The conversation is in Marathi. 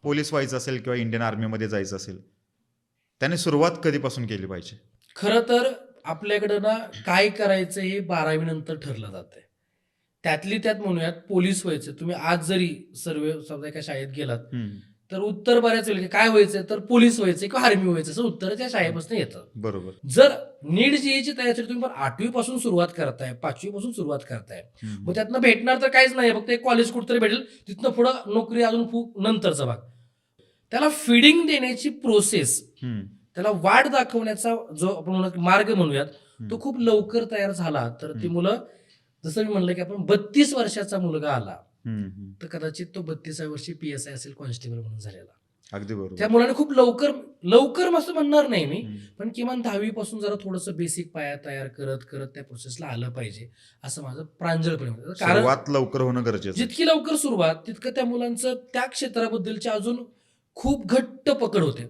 पोलीस व्हायचं असेल किंवा इंडियन आर्मीमध्ये जायचं असेल, त्याने सुरुवात कधीपासून केली पाहिजे? खरं तर आपल्याकडं ना काय करायचं हे 12वी नंतर ठरलं जातंय. त्यातली त्यात म्हणूयात पोलीस व्हायचं. तुम्ही आज जरी समजा एका शाळेत गेलात, हम्म, तर उत्तर बऱ्याच वेळेला काय व्हायचं तर पोलीस व्हायचं किंवा आर्मी व्हायचं असं उत्तर त्या शाळेपासून येतं. बरोबर. जर नीट जेईची तयारी तुम्ही पण 8वी पासून सुरुवात करताय, 5वी पासून सुरुवात करताय, मग त्यातनं भेटणार तर काहीच नाही, फक्त एक कॉलेज कुठतरी भेटेल, तिथनं पुढं नोकरी अजून खूप नंतरचा भाग. त्याला फिडिंग देण्याची प्रोसेस, त्याला वाट दाखवण्याचा जो आपण मार्ग म्हणूयात, तो खूप लवकर तयार झाला तर ती मुलं, जसं मी म्हणलं की आपण 32 वर्षाचा मुलगा आला तर कदाचित तो 32व्या वर्षी PSI असेल, कॉन्स्टेबल म्हणून झालेला. अगदी बरोबर. त्या मुलाने खूप लवकर लवकर असं म्हणणार नाही मी, पण किमान 10वी पासून जरा थोडंसं बेसिक पाया तयार करत करत त्या प्रोसेसला आलं पाहिजे, असं माझं प्रांजळपणे म्हणतं. कारण सुरुवात लवकर होणं गरजेचं आहे. जितकी लवकर सुरुवात तितकं त्या मुलांचं त्या क्षेत्राबद्दलची अजून खूप घट्ट पकड होते.